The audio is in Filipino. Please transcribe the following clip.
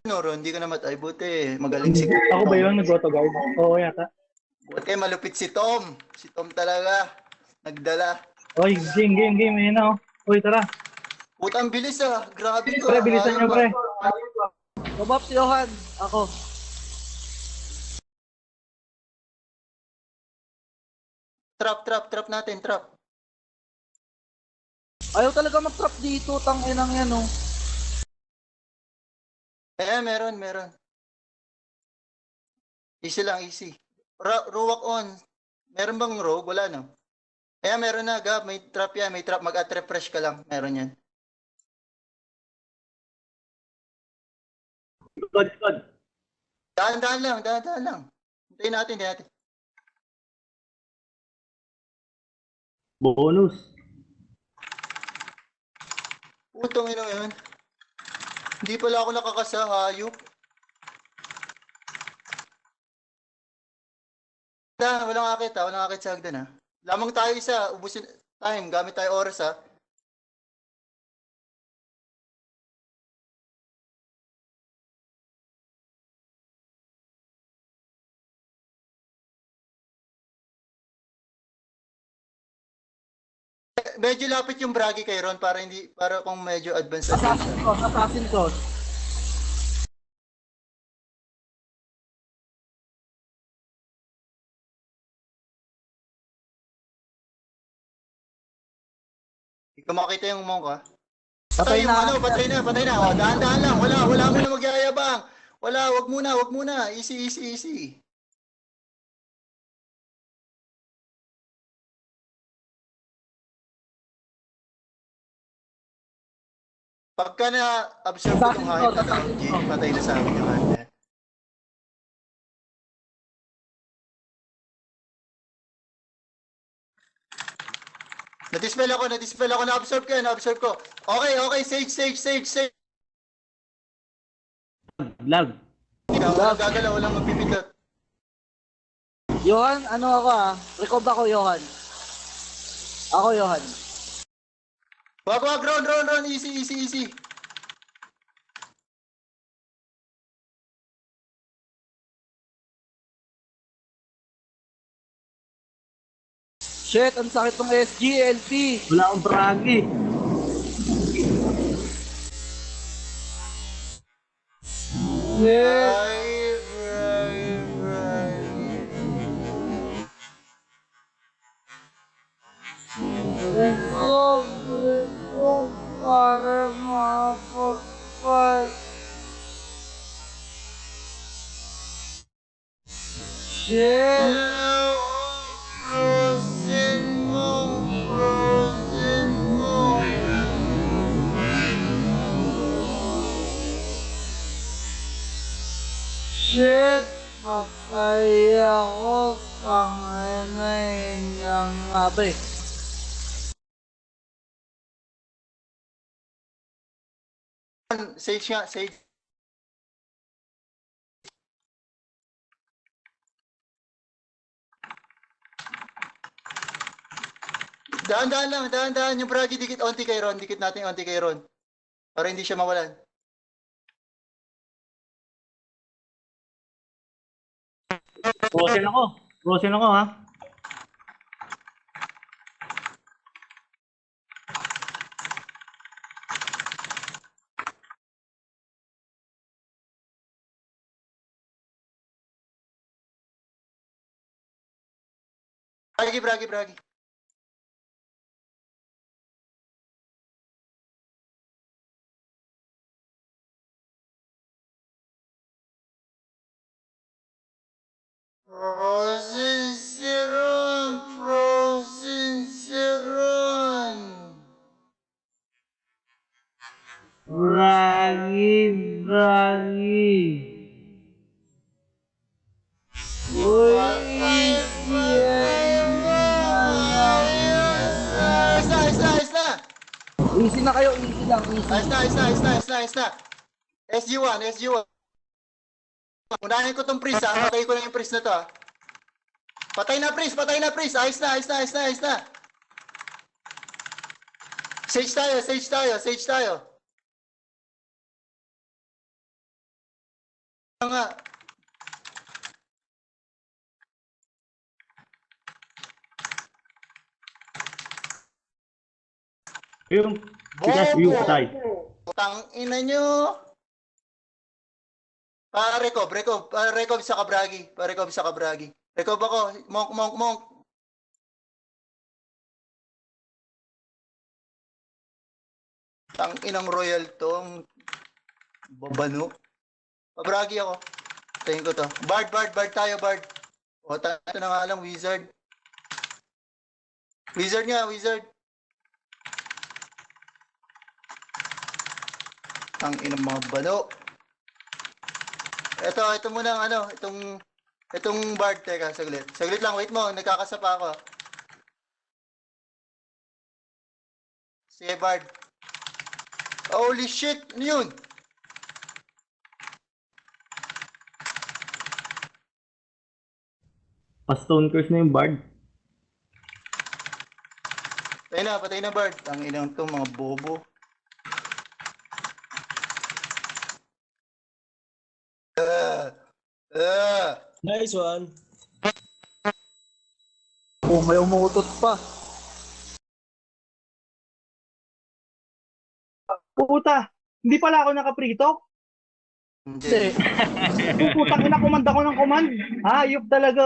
Noro, hindi ko namatay. Buti, magaling si Ako ba Tom. yun? Nag-auto guard? Oo, yata. Buti, malupit si Tom. Si Tom talaga. Nagdala. Oy, game. Ayun na, oh. Uy, tara. Putang bilis ah. Grabe ka. Pre, bilisan nyo, Hayop pre. ah. Bobop si Johan. Ako. Trap natin, trap. Ayaw talaga mag-trap dito. Tanginang yan, oh. Meron. Easy lang, easy. Ruwak on. Meron bang rogue? Wala, no? Meron na, Gab. May trap yan. May trap. Mag-at-refresh ka lang. Meron yan. Good. Dahan-dahan lang. Hintayin natin. Bonus. Putong ina yun. Hindi pala ako nakakasa, hayop. Walang akit sa hagdan ha. Lamang tayo isa, ubusin time, gamit tayo oras ha. Medyo lapit yung bragi kay Ron para kung medyo advanced siya. Assassin ko. Hindi ko makita yung monk ha. Patay na. Patay na. O, dahan-dahan lang. Wala muna magyayabang. Wag muna. Easy. Pagka na-absorb ko itong hype na to, patay na sa akin yung hype. Na-dispel ako, na-absorb ko. Okay, sage. Lag. Walang gagalaw, walang magpipindot. Johan, ano ako ah? Recover ako, Johan. Ako, Johan. Wag, Ron, easy. Shit, ang sakit ng SGLT. Wala akong bragi. Yeah. Para mapagpag. Shit. Shit, patay ako, panganayin ng abe. Sage. Dahan-dahan yung bragi, dikit natin onti kay Ron. Para hindi siya mawalan. Rosin ako, ha? Bragi. Frozen Serum. Bragi. Uy, Ayos na. easy na kayo, easy lang, easy. Ayos na. SG1. Unahin ko tong priest ha. Patay ko na yung priest na to ha. Patay na priest. Ayos na. Sage tayo. nga. Yung, yung patay. Tang ina nyo. Rekob sa Kabragi. Rekob sa Kabragi. Rekob ako. Monk. Tang inang royal tong babano. Kabragi ako. Tingin ko to. Bard tayo, Bard. O, tayo na nga lang, wizard. Wizard nga, wizard. Tang inang mga bano. Ito muna ang ano, itong Bard, teka, saglit. Saglit lang, wait mo, nagkakasapa ako. Sige, Bard. Holy shit, ano yun? Pa-stone curse na yung bard. Patay na, Bard. Ang inang to, mga bobo. Nice one. Oh, may umuutot pa. Puta! Hindi pala ako nakaprito? Hindi. Hindi. Putang ina, command ako ng command. Hayop talaga.